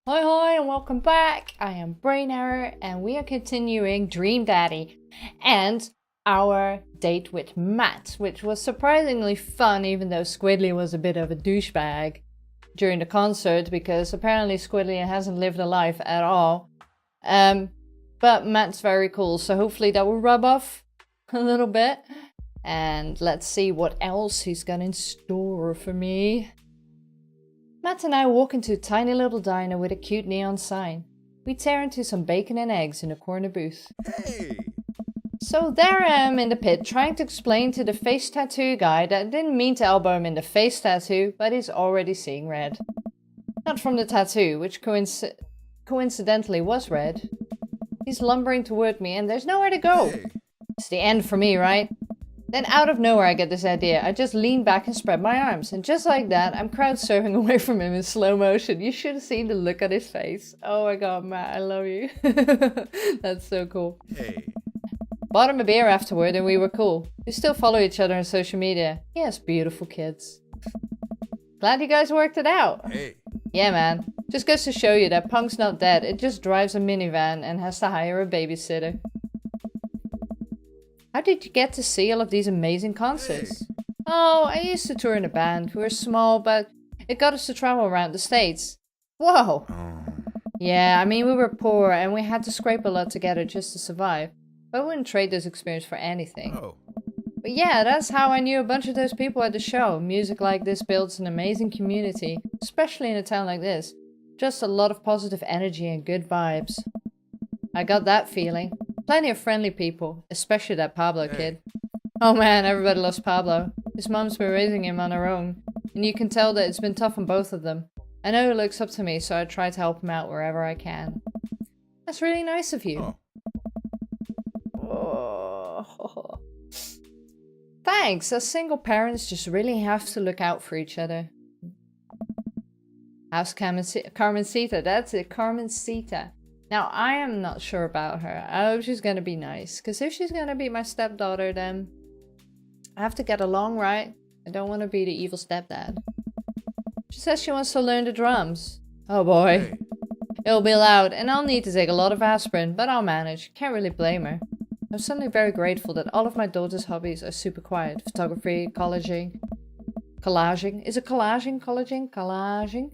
Hi hi and welcome back. I am BrainError and we are continuing Dream Daddy and our date with Matt, which was surprisingly fun even though Squidly was a bit of a douchebag during the concert because apparently Squidly hasn't lived a life at all. But Matt's very cool, so hopefully that will rub off a little bit. And let's see what else he's got in store for me. Matt and I walk into a tiny little diner with a cute neon sign. We tear into some bacon and eggs in a corner booth. Hey! So there I am in the pit trying to explain to the face tattoo guy that I didn't mean to elbow him in the face tattoo, but he's already seeing red. Not from the tattoo, which coincidentally was red. He's lumbering toward me and there's nowhere to go. Hey. It's the end for me, right? Then out of nowhere I get this idea. I just lean back and spread my arms. And just like that, I'm crowd surfing away from him in slow motion. You should have seen the look on his face. Oh my god, Matt, I love you. That's so cool. Hey! Bought him a beer afterward and we were cool. We still follow each other on social media. He has beautiful kids. Glad you guys worked it out. Hey! Yeah, man. Just goes to show you that Punk's not dead. It just drives a minivan and has to hire a babysitter. How did you get to see all of these amazing concerts? Hey. Oh, I used to tour in a band. We were small, but it got us to travel around the States. Whoa! Oh. Yeah, I mean, we were poor and we had to scrape a lot together just to survive. But I wouldn't trade this experience for anything. Oh. But yeah, that's how I knew a bunch of those people at the show. Music like this builds an amazing community, especially in a town like this. Just a lot of positive energy and good vibes. I got that feeling. Plenty of friendly people, especially that Pablo kid. Oh man, everybody loves Pablo. His mom's been raising him on her own, and you can tell that it's been tough on both of them. I know he looks up to me, so I try to help him out wherever I can. That's really nice of you. Oh. Thanks, as single parents just really have to look out for each other. How's Carmencita? That's it, Carmencita. Now, I am not sure about her. I hope she's gonna be nice. Because if she's gonna be my stepdaughter, then I have to get along right. I don't want to be the evil stepdad. She says she wants to learn the drums. Oh boy. Hey. It'll be loud, and I'll need to take a lot of aspirin, but I'll manage. Can't really blame her. I'm suddenly very grateful that all of my daughter's hobbies are super quiet. Photography, collaging. Collaging? Is it collaging? Collaging? Collaging?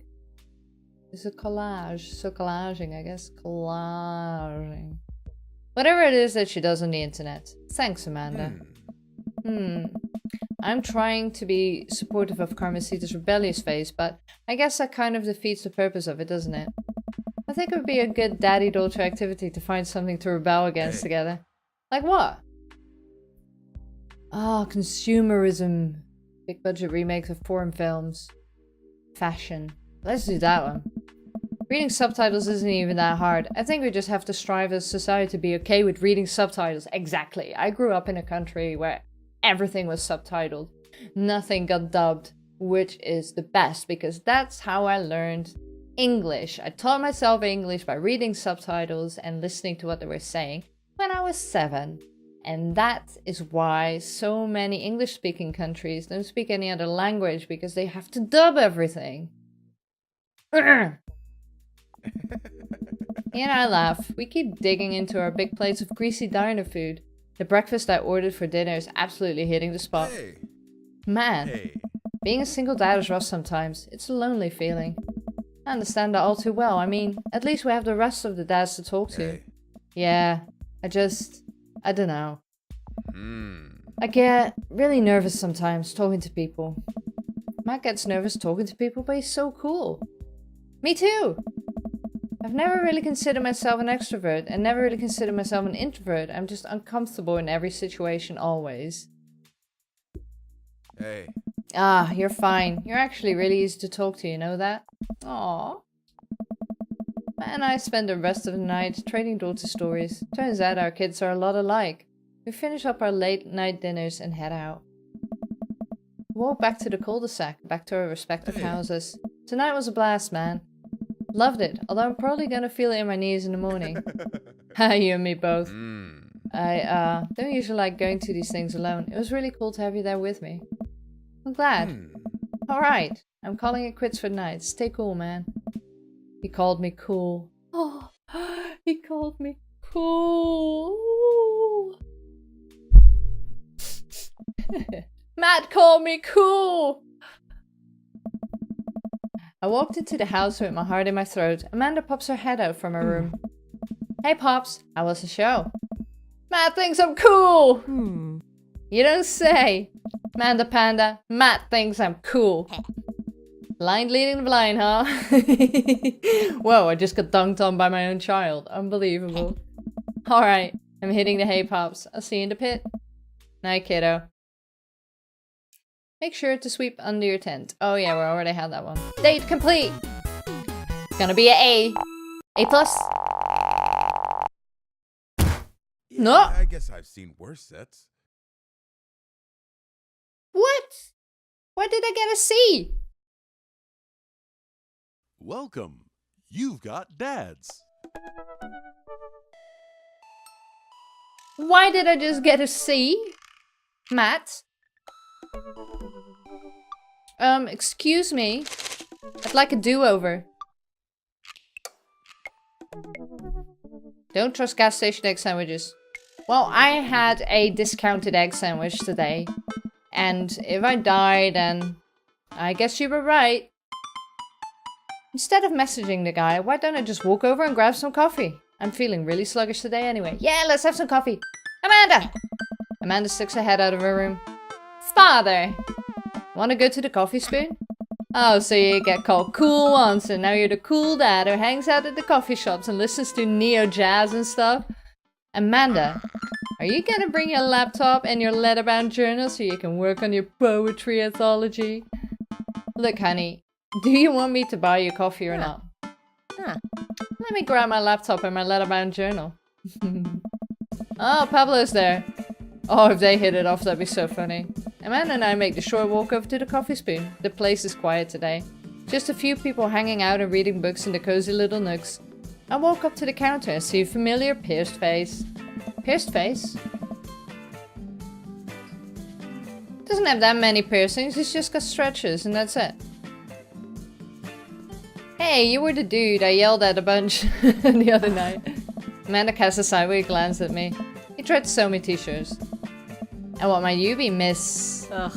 Is it collage? So collaging, I guess. Collaging. Whatever it is that she does on the internet. Thanks, Amanda. I'm trying to be supportive of Carmencita's rebellious phase, but I guess that kind of defeats the purpose of it, doesn't it? I think it would be a good daddy-daughter activity to find something to rebel against together. Like what? Ah, consumerism. Big budget remakes of foreign films. Fashion. Let's do that one. Reading subtitles isn't even that hard. I think we just have to strive as a society to be okay with reading subtitles. Exactly. I grew up in a country where everything was subtitled. Nothing got dubbed, which is the best because that's how I learned English. I taught myself English by reading subtitles and listening to what they were saying when I was 7. And that is why so many English-speaking countries don't speak any other language because they have to dub everything. And I laugh. We keep digging into our big plates of greasy diner food. The breakfast I ordered for dinner is absolutely hitting the spot. Hey. Man, Hey. being a single dad is rough sometimes. It's a lonely feeling. I understand that all too well. I mean, at least we have the rest of the dads to talk to. Hey. Yeah, I don't know. Hmm. I get really nervous sometimes talking to people. Matt gets nervous talking to people, but he's so cool. Me too! I've never really considered myself an extrovert and never really considered myself an introvert. I'm just uncomfortable in every situation always. Hey. Ah, you're fine. You're actually really easy to talk to, you know that? Aww. Matt and I spend the rest of the night trading daughter stories. Turns out our kids are a lot alike. We finish up our late night dinners and head out. We walk back to the cul-de-sac, back to our respective houses. Tonight was a blast, man. Loved it, although I'm probably gonna feel it in my knees in the morning. Ha, you and me both. I don't usually like going to these things alone. It was really cool to have you there with me. I'm glad. Alright, I'm calling it quits for the night. Stay cool, man. He called me cool. Oh, he called me cool. Matt called me cool. I walked into the house with my heart in my throat. Amanda pops her head out from her room. Hey Pops, how was the show? Matt thinks I'm cool. You don't say. Amanda Panda, Matt thinks I'm cool. Blind leading the blind, huh? Whoa, I just got dunked on by my own child. Unbelievable. Alright, I'm hitting the hay Pops. I'll see you in the pit. Night, kiddo. Make sure to sweep under your tent. Oh yeah, we already had that one. Date complete! It's gonna be an A. A plus. Yeah, No! I guess I've seen worse sets. What? Why did I get a C? Welcome. You've got dads. Why did I just get a C? Matt? Excuse me. I'd like a do-over. Don't trust gas station egg sandwiches. Well, I had a discounted egg sandwich today. And if I die, then I guess you were right. Instead of messaging the guy, why don't I just walk over and grab some coffee? I'm feeling really sluggish today anyway. Yeah, let's have some coffee. Amanda! Amanda sticks her head out of her room. Father! Wanna go to the coffee spoon? Oh, so you get called cool once and now you're the cool dad who hangs out at the coffee shops and listens to neo-jazz and stuff? Amanda, are you gonna bring your laptop and your leather-bound journal so you can work on your poetry anthology? Look, honey, do you want me to buy you coffee or not? Let me grab my laptop and my leather-bound journal. Oh, Pablo's there. Oh, if they hit it off, that'd be so funny. Amanda and I make the short walk over to the coffee spoon. The place is quiet today. Just a few people hanging out and reading books in the cozy little nooks. I walk up to the counter and see a familiar pierced face. Pierced face? Doesn't have that many piercings, he's just got stretches and that's it. Hey, you were the dude I yelled at a bunch the other night. Amanda casts a sideways glance at me. He tried to sell me t-shirts. And what might you be, miss? Ugh.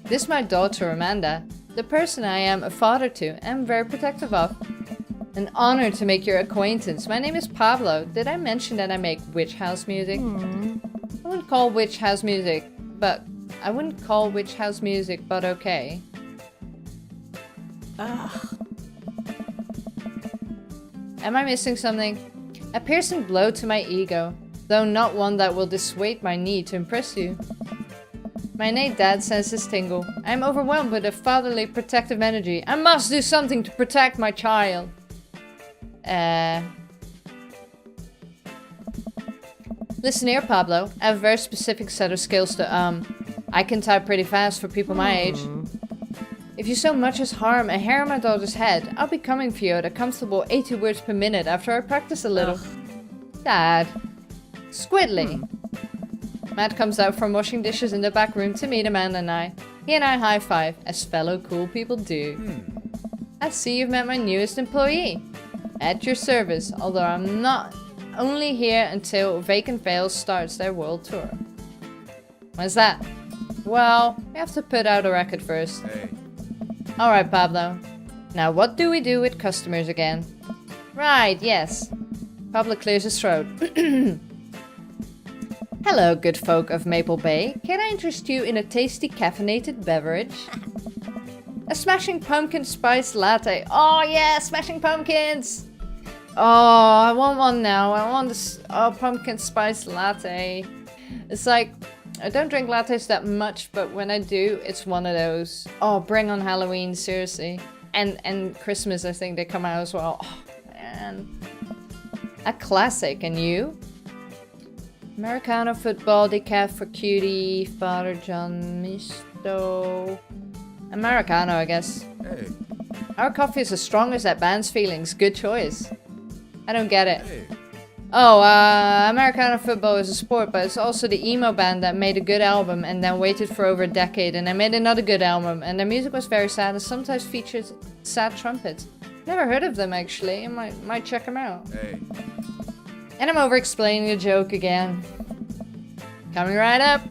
This is my daughter, Amanda. The person I am a father to and very protective of. An honor to make your acquaintance. My name is Pablo. Did I mention that I make witch house music? I wouldn't call witch house music, but okay. Ugh. Am I missing something? A piercing blow to my ego, though not one that will dissuade my need to impress you. My innate dad senses tingle. I am overwhelmed with a fatherly protective energy. I must do something to protect my child. Listen here, Pablo. I have a very specific set of skills to, I can type pretty fast for people my age. If you so much as harm a hair on my daughter's head, I'll be coming for you at a comfortable 80 words per minute after I practice a little. Dad. Squidly. Matt comes out from washing dishes in the back room to meet Amanda and I. He and I high-five, as fellow cool people do. I see you've met my newest employee. At your service, although I'm not only here until Vacant Veils starts their world tour. When's that? Well, we have to put out a record first. Hey. Alright, Pablo. Now what do we do with customers again? Right, yes. Pablo clears his throat. Hello, good folk of Maple Bay. Can I interest you in a tasty caffeinated beverage? A smashing pumpkin spice latte. Oh yeah, smashing pumpkins! Oh, I want one now. I want this pumpkin spice latte. It's like, I don't drink lattes that much, but when I do, it's one of those. Oh, bring on Halloween, seriously. And Christmas, I think they come out as well. Oh, man. A classic, and you? Americano football, decaf for cutie, Father John Misto. Americano, I guess. Hey. Our coffee is as strong as that band's feelings. Good choice. I don't get it. Hey. Oh, Americano football is a sport, but it's also the emo band that made a good album and then waited for over a decade and then made another good album, and their music was very sad and sometimes featured sad trumpets. Never heard of them actually. I might check them out. Hey. And I'm over explaining the joke again. Coming right up.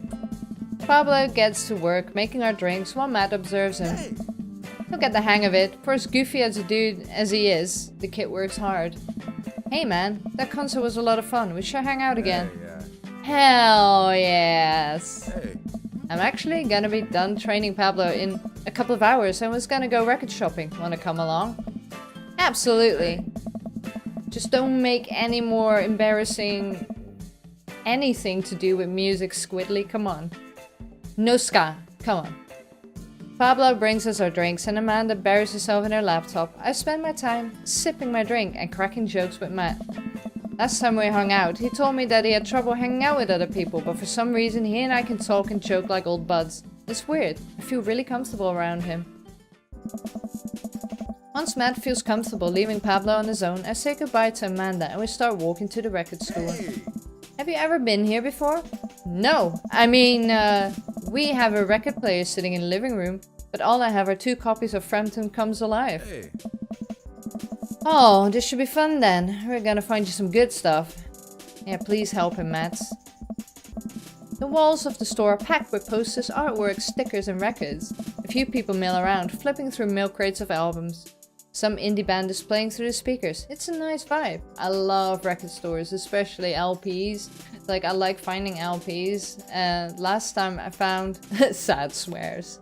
Pablo gets to work making our drinks while Matt observes him. Hey. He'll get the hang of it. For as goofy as a dude as he is, the kid works hard. Hey man, that concert was a lot of fun. We should hang out again. Hey, Hell yes. Hey. I'm actually gonna be done training Pablo in a couple of hours and was gonna go record shopping. Wanna come along? Absolutely. Just don't make any more embarrassing anything to do with music, Squidly. Come on. No ska. Come on. Pablo brings us our drinks and Amanda buries herself in her laptop. I spend my time sipping my drink and cracking jokes with Matt. Last time we hung out, he told me that he had trouble hanging out with other people, but for some reason he and I can talk and joke like old buds. It's weird. I feel really comfortable around him. Once Matt feels comfortable leaving Pablo on his own, I say goodbye to Amanda and we start walking to the record store. Hey. Have you ever been here before? No. I mean, we have a record player sitting in the living room, but all I have are 2 copies of Frampton Comes Alive. Hey. Oh, this should be fun then. We're gonna find you some good stuff. Yeah, please help him, Matt. The walls of the store are packed with posters, artwork, stickers and records. A few people mill around, flipping through milk crates of albums. Some indie band is playing through the speakers. It's a nice vibe. I love record stores, especially LPs. Like, I like finding LPs. Last time I found... sad swears.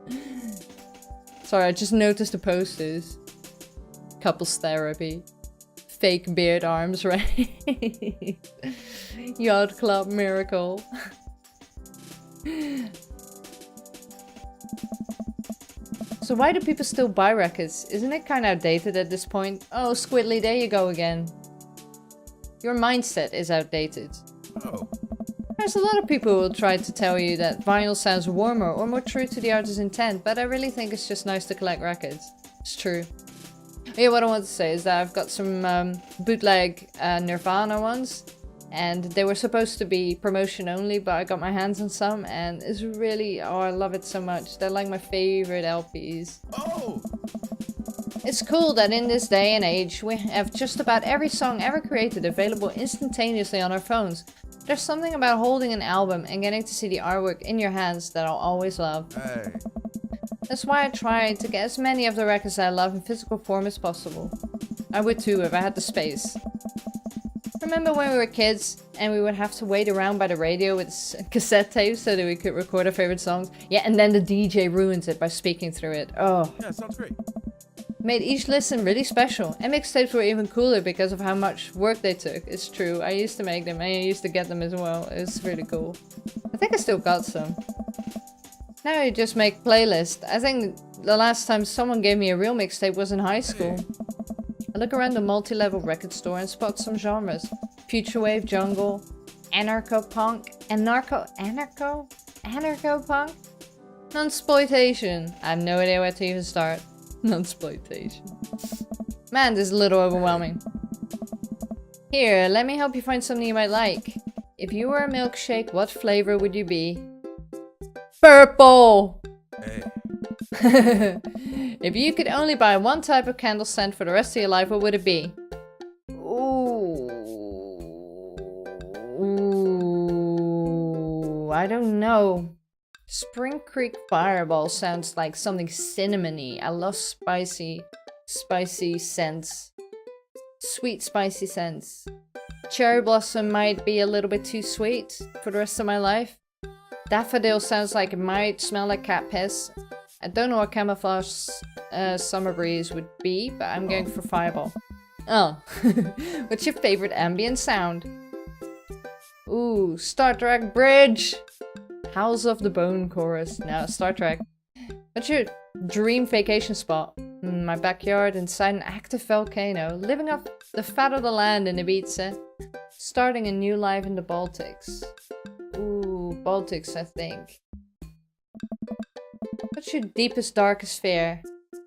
Sorry, I just noticed the posters. Couples therapy. Fake beard arms, right? Yacht Club miracle. So why do people still buy records? Isn't it kind of outdated at this point? Oh, Squidly, there you go again. Your mindset is outdated. Oh. There's a lot of people who will try to tell you that vinyl sounds warmer or more true to the artist's intent, but I really think it's just nice to collect records. It's true. Yeah, what I want to say is that I've got some bootleg Nirvana ones, and they were supposed to be promotion only, but I got my hands on some, and it's really, oh, I love it so much. They're like my favorite LPs. Oh. It's cool that in this day and age, we have just about every song ever created available instantaneously on our phones. There's something about holding an album and getting to see the artwork in your hands that I'll always love. Hey. That's why I try to get as many of the records I love in physical form as possible. I would too if I had the space. Remember when we were kids and we would have to wait around by the radio with cassette tapes so that we could record our favorite songs? Yeah, and then the DJ ruins it by speaking through it. Oh. Yeah, sounds great. Made each listen really special. And mixtapes were even cooler because of how much work they took. It's true. I used to make them and I used to get them as well. It was really cool. I think I still got some. Now you just make playlists. I think the last time someone gave me a real mixtape was in high school. I look around the multi-level record store and spot some genres. Futurewave, jungle, anarcho-punk, anarcho-punk? Nunsploitation. I have no idea where to even start. Nunsploitation. Man, this is a little overwhelming. Here, let me help you find something you might like. If you were a milkshake, what flavor would you be? Purple! Hey. If you could only buy one type of candle scent for the rest of your life, what would it be? Ooh, I don't know. Spring Creek Fireball sounds like something cinnamony. I love spicy scents. Sweet spicy scents. Cherry Blossom might be a little bit too sweet for the rest of my life. Daffodil sounds like it might smell like cat piss. I don't know what camouflage Summer Breeze would be, but I'm going for Fireball. Oh, what's your favorite ambient sound? Ooh, Star Trek Bridge! House of the Bone chorus. No, Star Trek. What's your dream vacation spot? My backyard inside an active volcano, living off the fat of the land in Ibiza, starting a new life in the Baltics. Ooh, Baltics, I think. What's your deepest, darkest fear?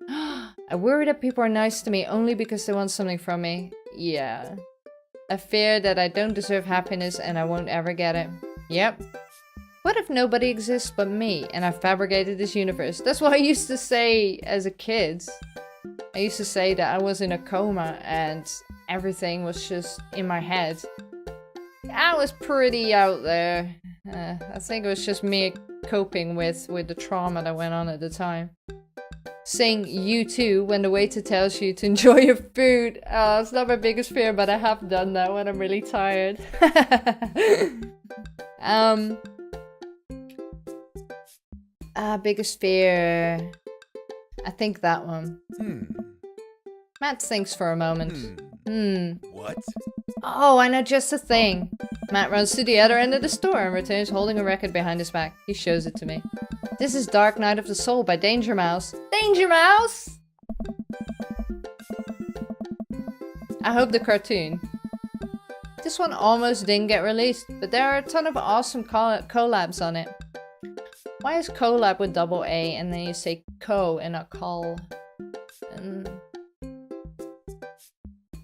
I worry that people are nice to me only because they want something from me. Yeah. I fear that I don't deserve happiness and I won't ever get it. Yep. What if nobody exists but me and I fabricated this universe? That's what I used to say as a kid. I used to say that I was in a coma and everything was just in my head. I was pretty out there. I think it was just me coping with the trauma that went on at the time. Saying you too when the waiter tells you to enjoy your food. It's not my biggest fear, but I have done that when I'm really tired. Biggest fear. I think that one. Matt thinks for a moment. What? Oh, I know just the thing. Matt runs to the other end of the store and returns holding a record behind his back. He shows it to me. This is Dark Night of the Soul by Danger Mouse. Danger Mouse! I hope the cartoon. This one almost didn't get released, but there are a ton of awesome collabs on it. Why is collab with double A and then you say co and not call?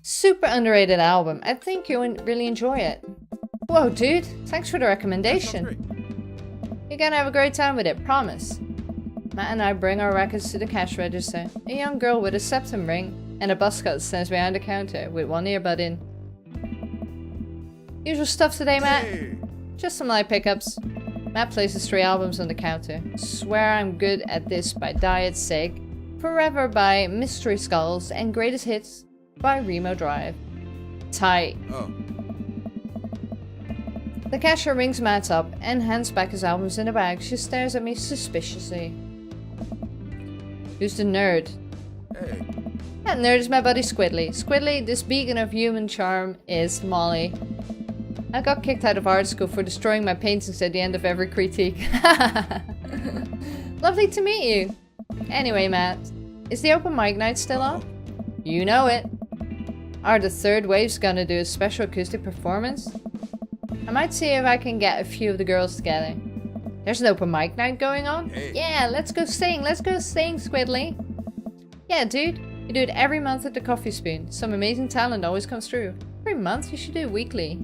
Super underrated album. I think you'll really enjoy it. Whoa, dude. Thanks for the recommendation. You're gonna have a great time with it, promise. Matt and I bring our records to the cash register. A young girl with a septum ring and a buzz cut stands behind the counter with one earbud in. Usual stuff today, Matt? Hey. Just some light pickups. Matt places 3 albums on the counter. Swear I'm Good at This by Diet's Sake, Forever by Mystery Skulls, and Greatest Hits by Remo Drive. Tight. Oh. The cashier rings Matt up and hands back his albums in a bag. She stares at me suspiciously. Who's the nerd? Hey. That nerd is my buddy Squidly. Squidly, this beacon of human charm, is Molly. I got kicked out of art school for destroying my paintings at the end of every critique. Lovely to meet you. Anyway, Matt, is the open mic night still on? You know it. Are the Third Waves gonna do a special acoustic performance? I might see if I can get a few of the girls together. There's an open mic night going on? Hey. Yeah, let's go sing, Squidly. Yeah, dude, you do it every month at the Coffee Spoon. Some amazing talent always comes through. Every month? You should do it weekly.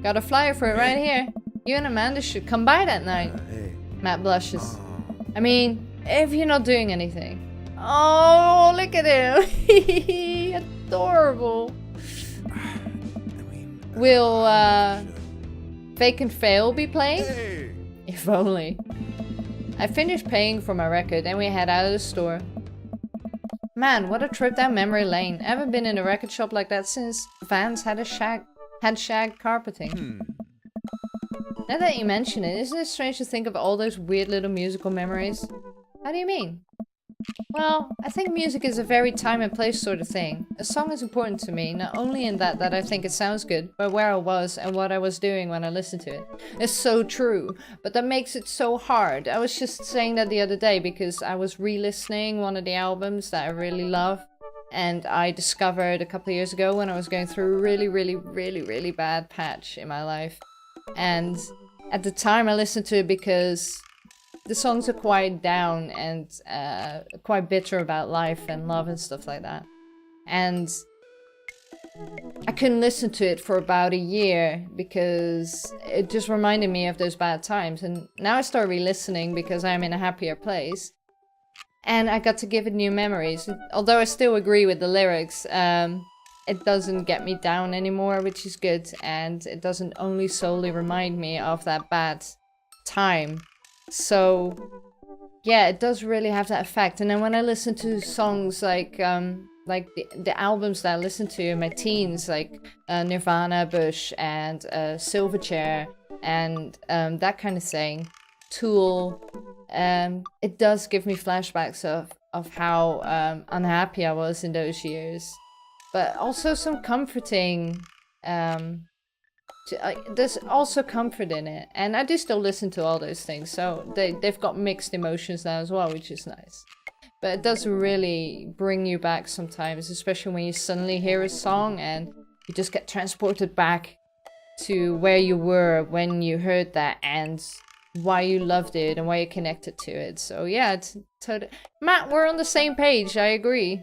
Got a flyer for it right here. You and Amanda should come by that night. Hey. Matt blushes. I mean, if you're not doing anything. Oh, look at him. Adorable. Will Fake and Fail be playing? Hey. If only. I finished paying for my record and we head out of the store. Man, what a trip down memory lane. I haven't been in a record shop like that since Vans had shag carpeting. Now that you mention it, isn't it strange to think of all those weird little musical memories? How do you mean? Well, I think music is a very time and place sort of thing. A song is important to me, not only in that I think it sounds good, but where I was and what I was doing when I listened to it. It's so true, but that makes it so hard. I was just saying that the other day because I was re-listening one of the albums that I really love, and I discovered a couple of years ago when I was going through a really bad patch in my life. And at the time I listened to it because the songs are quite down and quite bitter about life and love and stuff like that. And I couldn't listen to it for about a year because it just reminded me of those bad times. And now I start re-listening because I'm in a happier place. And I got to give it new memories. Although I still agree with the lyrics, it doesn't get me down anymore, which is good. And it doesn't only solely remind me of that bad time. So, yeah, it does really have that effect. And then when I listen to songs like the albums that I listened to in my teens, like Nirvana, Bush, and Silverchair, and that kind of thing, Tool, it does give me flashbacks of how unhappy I was in those years. But also some comforting... there's also comfort in it, and I do still listen to all those things, so they've got mixed emotions now as well, which is nice. But it does really bring you back sometimes, especially when you suddenly hear a song and you just get transported back to where you were when you heard that and why you loved it and why you connected to it. So yeah, it's totally... Matt, we're on the same page, I agree.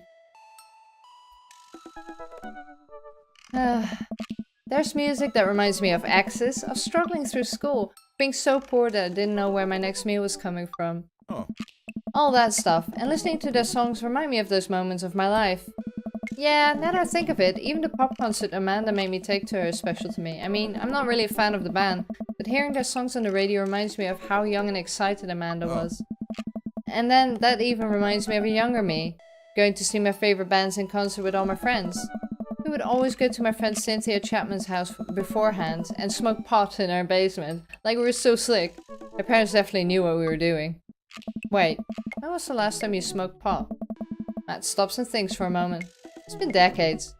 There's music that reminds me of exes, of struggling through school, being so poor that I didn't know where my next meal was coming from. Oh. All that stuff, and listening to their songs remind me of those moments of my life. Yeah, now that I think of it, even the pop concert Amanda made me take to her is special to me. I mean, I'm not really a fan of the band, but hearing their songs on the radio reminds me of how young and excited Amanda was. And then that even reminds me of a younger me, going to see my favorite bands in concert with all my friends. We would always go to my friend Cynthia Chapman's house beforehand and smoke pot in our basement, like we were so slick. My parents definitely knew what we were doing. Wait, when was the last time you smoked pot? Matt stops and thinks for a moment. It's been decades.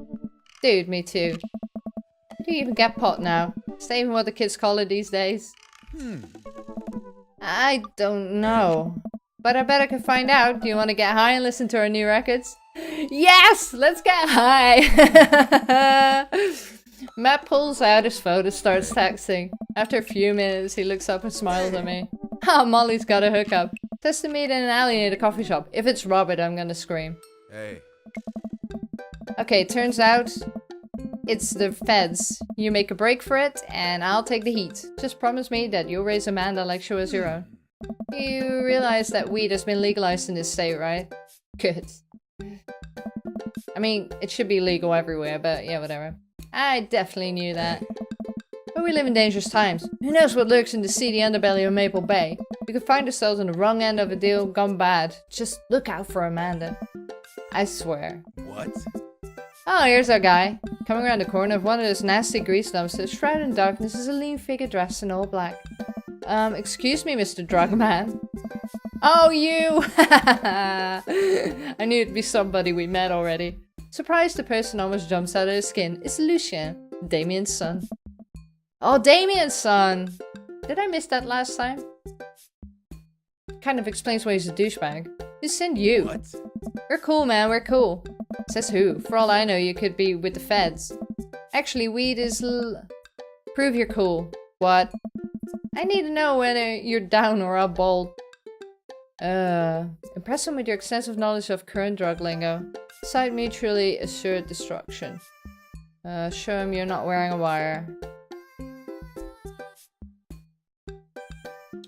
Dude, me too. Do you even get pot now? Is that even what the kids call it these days? I don't know. But I bet I can find out. Do you want to get high and listen to our new records? Yes! Let's get high! Matt pulls out his phone and starts texting. After a few minutes, he looks up and smiles at me. Oh, Molly's got a hookup. Test to meet in an alley near the coffee shop. If it's Robert, I'm gonna scream. Hey. Okay, turns out it's the feds. You make a break for it, and I'll take the heat. Just promise me that you'll raise Amanda like she was your own. You realize that weed has been legalized in this state, right? Good. I mean, it should be legal everywhere, but yeah, whatever. I definitely knew that. But we live in dangerous times. Who knows what lurks in the seedy underbelly of Maple Bay? We could find ourselves on the wrong end of a deal gone bad. Just look out for Amanda. I swear. What? Oh, here's our guy. Coming around the corner of one of those nasty grease dumpsters, shrouded in darkness, is a lean figure dressed in all black. Excuse me, Mr. Drugman. Oh, you! I knew it'd be somebody we met already. Surprised the person almost jumps out of his skin. It's Lucien, Damien's son. Oh, Damien's son! Did I miss that last time? Kind of explains why he's a douchebag. Who sent you? What? We're cool, man, we're cool. Says who? For all I know, you could be with the feds. Actually, weed is Prove you're cool. What? I need to know whether you're down or up bold. Impress him with your extensive knowledge of current drug lingo. Cite mutually assured destruction. Show him you're not wearing a wire.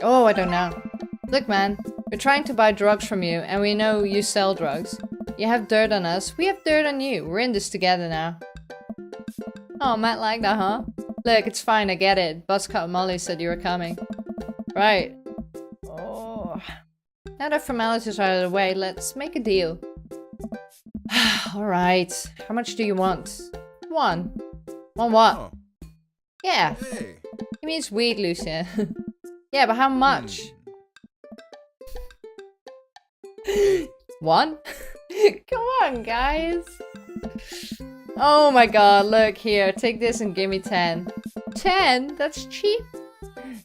Oh, I don't know. Look, man, we're trying to buy drugs from you, and we know you sell drugs. You have dirt on us, we have dirt on you. We're in this together now. Oh, Matt like that, huh? Look, it's fine, I get it. Buzzcut Molly said you were coming. Right. Oh. Now that formalities are out of the way, let's make a deal. Alright. How much do you want? One. One what? Oh. Yeah. Hey. He means weed, Lucia. Yeah, but how much? One? Come on, guys. Oh my god, look here. Take this and give me 10. 10? That's cheap.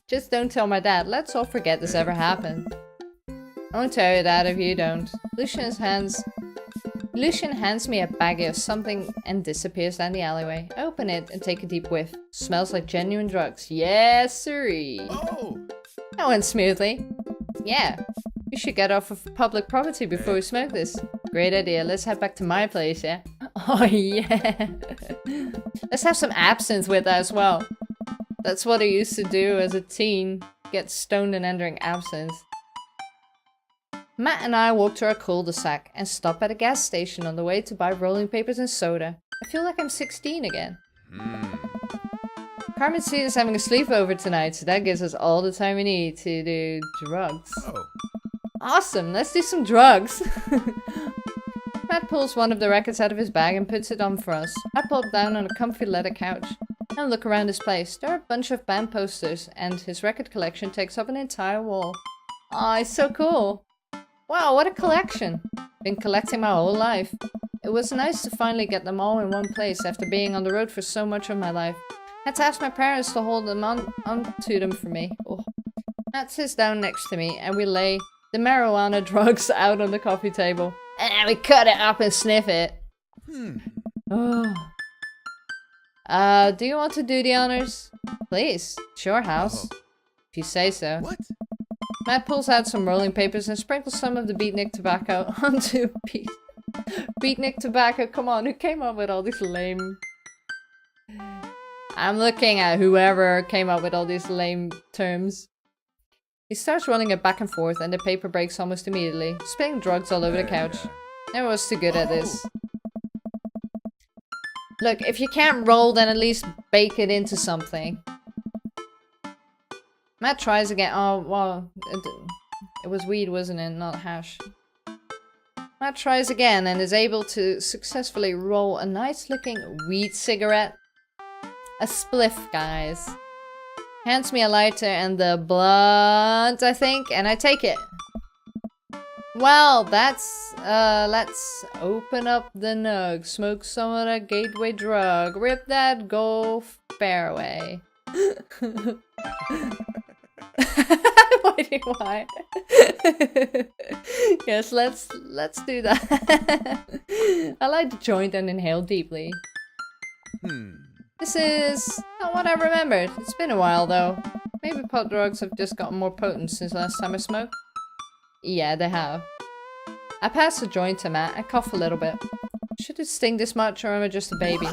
Just don't tell my dad. Let's all forget this ever happened. I won't tell you that if you don't. Lucien hands me a baggie of something and disappears down the alleyway. I open it and take a deep whiff. Smells like genuine drugs. Yes, sirree. Oh. That went smoothly. Yeah. We should get off of public property before we smoke this. Great idea. Let's head back to my place, yeah? Oh, yeah. Let's have some absinthe with that as well. That's what I used to do as a teen. Get stoned and entering absinthe. Matt and I walk to our cul-de-sac and stop at a gas station on the way to buy rolling papers and soda. I feel like I'm 16 again. Carmen C is having a sleepover tonight, so that gives us all the time we need to do drugs. Oh. Awesome, let's do some drugs. Matt pulls one of the records out of his bag and puts it on for us. I plop down on a comfy leather couch and look around his place. There are a bunch of band posters, and his record collection takes up an entire wall. Aw, it's so cool. Wow, what a collection. Been collecting my whole life. It was nice to finally get them all in one place after being on the road for so much of my life. Had to ask my parents to hold them onto them for me. Oh. Matt sits down next to me and we lay the marijuana drugs out on the coffee table. And we cut it up and sniff it. Oh. Do you want to do the honors? Please. It's your house. Oh. If you say so. What? Matt pulls out some rolling papers and sprinkles some of the beatnik tobacco onto beatnik tobacco. Come on, who came up with all these lame... I'm looking at whoever came up with all these lame terms. He starts rolling it back and forth and the paper breaks almost immediately, spilling drugs all over the couch. Never was too good at this. Look, if you can't roll, then at least bake it into something. Matt tries again. Oh, well, it was weed, wasn't it? Not hash. Matt tries again and is able to successfully roll a nice-looking weed cigarette. A spliff, guys. Hands me a lighter and the blunt, I think, and I take it. Well, that's, let's open up the nug. Smoke some of that gateway drug. Rip that go fairway. Why? Yes, let's do that. I light the joint and inhale deeply. This is not what I remembered. It's been a while though. Maybe pot drugs have just gotten more potent since last time I smoked. Yeah, they have. I pass the joint to Matt. I cough a little bit. Should it sting this much or am I just a baby?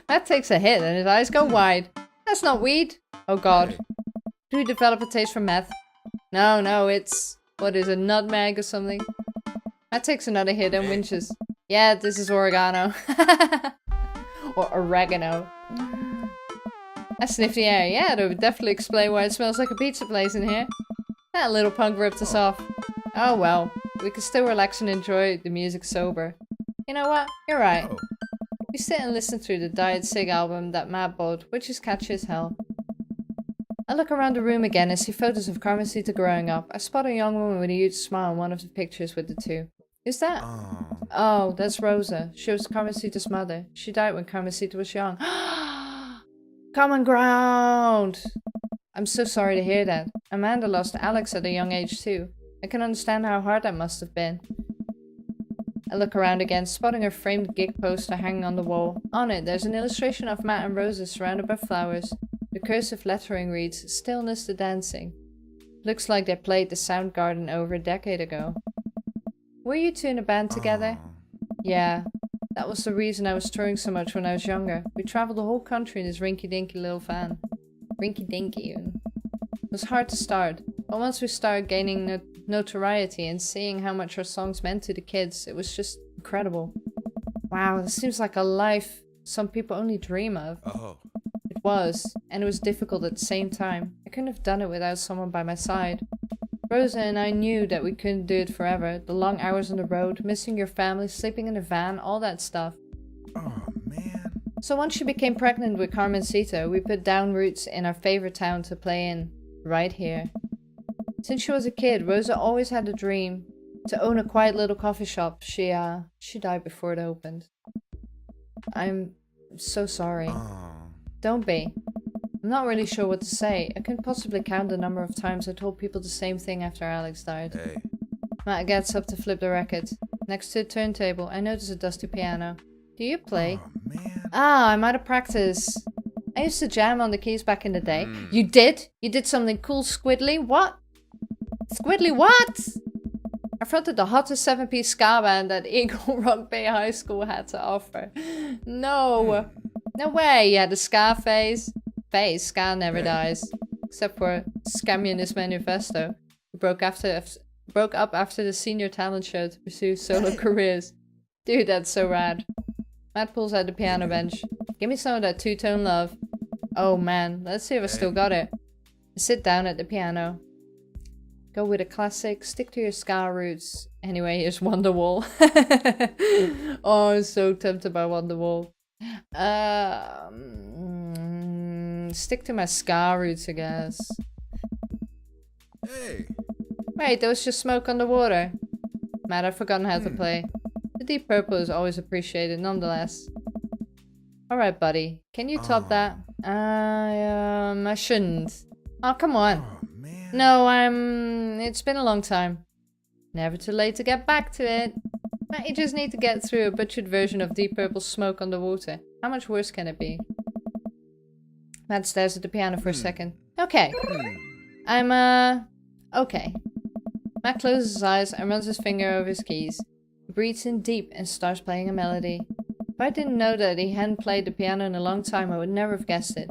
Matt takes a hit and his eyes go wide. That's not weed. Oh god. Do we develop a taste for meth? No, it's... What is it, nutmeg or something? Matt takes another hit and whinges. Yeah, this is oregano. Or oregano. I sniff the air. Yeah, that would definitely explain why it smells like a pizza place in here. That little punk ripped us off. Oh well, we can still relax and enjoy the music sober. You know what? You're right. We sit and listen through the Diet Sig album that Matt bought, which is catchy as hell. I look around the room again and see photos of Carmencita growing up. I spot a young woman with a huge smile in one of the pictures with the two. Who's that? Oh, that's Rosa. She was Carmencita's mother. She died when Carmencita was young. Common ground! I'm so sorry to hear that. Amanda lost Alex at a young age too. I can understand how hard that must have been. I look around again, spotting a framed gig poster hanging on the wall. On it, there's an illustration of Matt and Rosa surrounded by flowers. The cursive lettering reads, "Stillness to dancing." Looks like they played the Soundgarden over a decade ago. Were you two in a band together? Yeah. That was the reason I was touring so much when I was younger. We traveled the whole country in this rinky-dinky little van. Rinky-dinky. It was hard to start, but once we started gaining notoriety and seeing how much our songs meant to the kids, it was just incredible. Wow, this seems like a life some people only dream of. It was, and it was difficult at the same time. I couldn't have done it without someone by my side. Rosa and I knew that we couldn't do it forever. The long hours on the road, missing your family, sleeping in a van, all that stuff. Oh, man. So once she became pregnant with Carmencita, we put down roots in our favorite town to play in. Right here. Since she was a kid, Rosa always had a dream to own a quiet little coffee shop. She died before it opened. I'm so sorry. Don't be. I'm not really sure what to say. I couldn't possibly count the number of times I told people the same thing after Alex died. Matt gets up to flip the record. Next to the turntable, I notice a dusty piano. Do you play? Oh, man. I'm out of practice. I used to jam on the keys back in the day. You did? You did something cool, Squidly? What? Squidly what? I fronted the hottest 7-piece ska band that Eagle Rock Bay High School had to offer. No. No way, you had a ska phase. Ska never dies. Except for Scamionist Manifesto, who broke up after the senior talent show to pursue solo careers. Dude, that's so rad. Matt pulls out the piano bench. Give me some of that two-tone love. Oh man, let's see if I still got it. I sit down at the piano. Go with a classic, stick to your ska roots. Anyway, here's Wonderwall. Oh, I'm so tempted by Wonderwall. Stick to my ska roots, I guess. Wait, there was just smoke on the water. Matt, I've forgotten how to play. The Deep Purple is always appreciated, nonetheless. Alright, buddy. Can you top that? I shouldn't. Oh, come on. Man. No, it's been a long time. Never too late to get back to it. You just need to get through a butchered version of Deep Purple's Smoke on the Water. How much worse can it be? Matt stares at the piano for a second. Okay. Okay. Matt closes his eyes and runs his finger over his keys. He breathes in deep and starts playing a melody. If I didn't know that he hadn't played the piano in a long time, I would never have guessed it.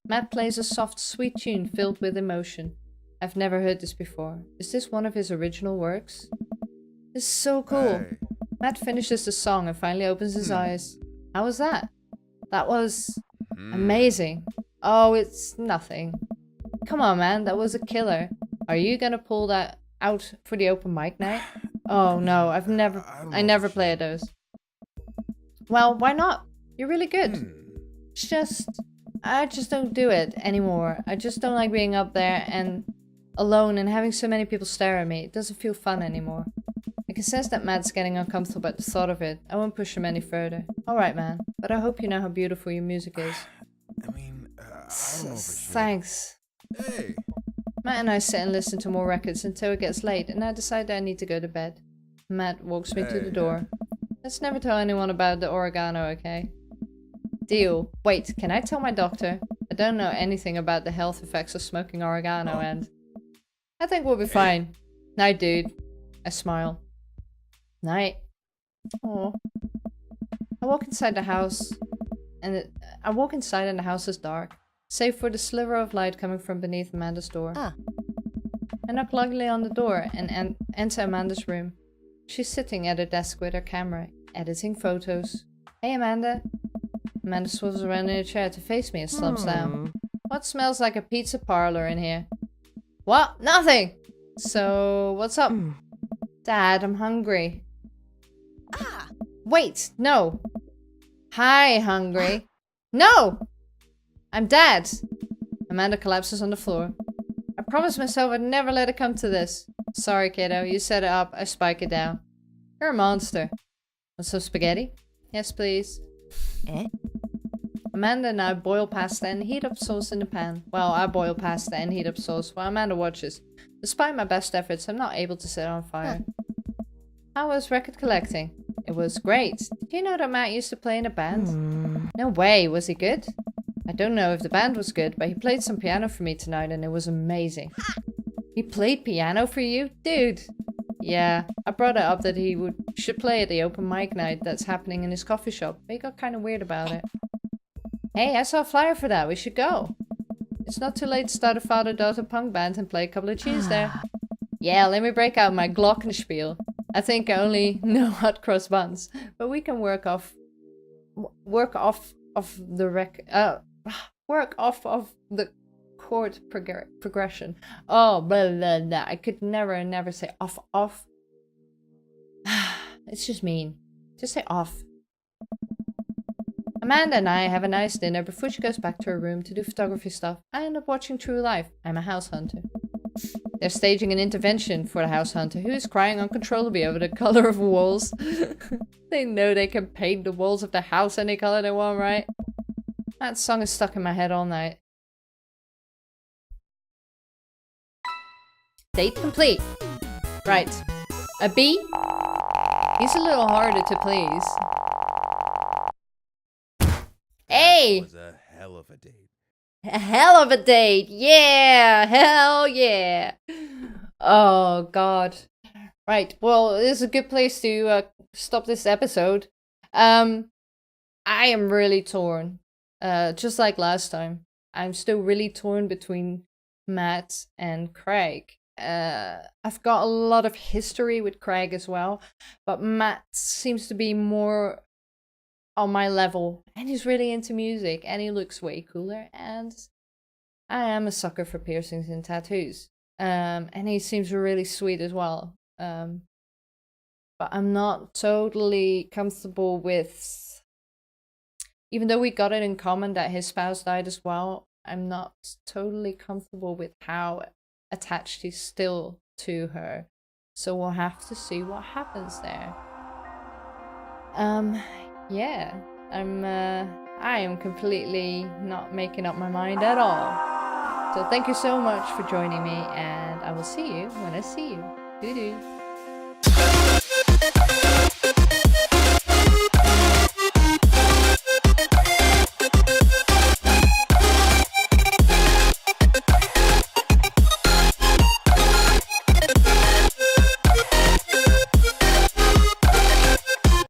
Matt plays a soft, sweet tune filled with emotion. I've never heard this before. Is this one of his original works? This is so cool. Hey. Matt finishes the song and finally opens his eyes. How was that? That was amazing. Oh, it's nothing. Come on, man, that was a killer. Are you gonna pull that out for the open mic night? Oh no, I never play those. Well, why not? You're really good. I just don't do it anymore. I just don't like being up there and alone and having so many people stare at me. It doesn't feel fun anymore. I can sense that Matt's getting uncomfortable at the thought of it. I won't push him any further. Alright, man. But I hope you know how beautiful your music is. I mean, I don't know if I should. Thanks. Hey. Matt and I sit and listen to more records until it gets late, and I decide that I need to go to bed. Matt walks me to the door. Let's never tell anyone about the oregano, okay? Deal. Wait, can I tell my doctor? I don't know anything about the health effects of smoking oregano, and I think we'll be fine. Night, dude. I smile. Night. Oh. I walk inside the house, and the house is dark, save for the sliver of light coming from beneath Amanda's door. I knock lightly on the door and enter Amanda's room. She's sitting at her desk with her camera, editing photos. Hey, Amanda. Amanda swivels around in her chair to face me and slumps down. What smells like a pizza parlor in here? What? Nothing! So, what's up? Dad, I'm hungry. Wait, no. Hi, hungry. No! I'm Dad. Amanda collapses on the floor. I promised myself I'd never let it come to this. Sorry, kiddo. You set it up. I spike it down. You're a monster. Want some spaghetti? Yes, please. Amanda and I boil pasta and heat up sauce in the pan. Well, I boil pasta and heat up sauce while Amanda watches. Despite my best efforts, I'm not able to set it on fire. How was record collecting? It was great. Did you know that Matt used to play in a band? No way. Was he good? I don't know if the band was good, but he played some piano for me tonight and it was amazing. He played piano for you? Dude! Yeah, I brought it up that he should play at the open mic night that's happening in his coffee shop, but he got kind of weird about it. Hey, I saw a flyer for that. We should go. It's not too late to start a father-daughter punk band and play a couple of tunes there. Yeah, let me break out my glockenspiel. I think I only know hot cross buns, but we can work off of the chord progression. Oh, blah, blah, blah. I could never say off. It's just mean. Just say off. Amanda and I have a nice dinner before she goes back to her room to do photography stuff. I end up watching True Life. I'm a house hunter. They're staging an intervention for the house hunter, who is crying uncontrollably over the color of walls. They know they can paint the walls of the house any color they want, right? That song is stuck in my head all night. Date complete. Right. A B? He's a little harder to please. Hey! That was a hell of a date. A hell of a date! Yeah! Hell yeah! Oh, God. Right, well, this is a good place to stop this episode. I am really torn. Just like last time. I'm still really torn between Matt and Craig. I've got a lot of history with Craig as well, but Matt seems to be more on my level, and he's really into music, and he looks way cooler, and I am a sucker for piercings and tattoos. And he seems really sweet as well. But I'm not totally comfortable with, even though we got it in common that his spouse died as well, I'm not totally comfortable with how attached he's still to her. So we'll have to see what happens there. Yeah, I am completely not making up my mind at all. So thank you so much for joining me, and I will see you when I see you. Doo-doo.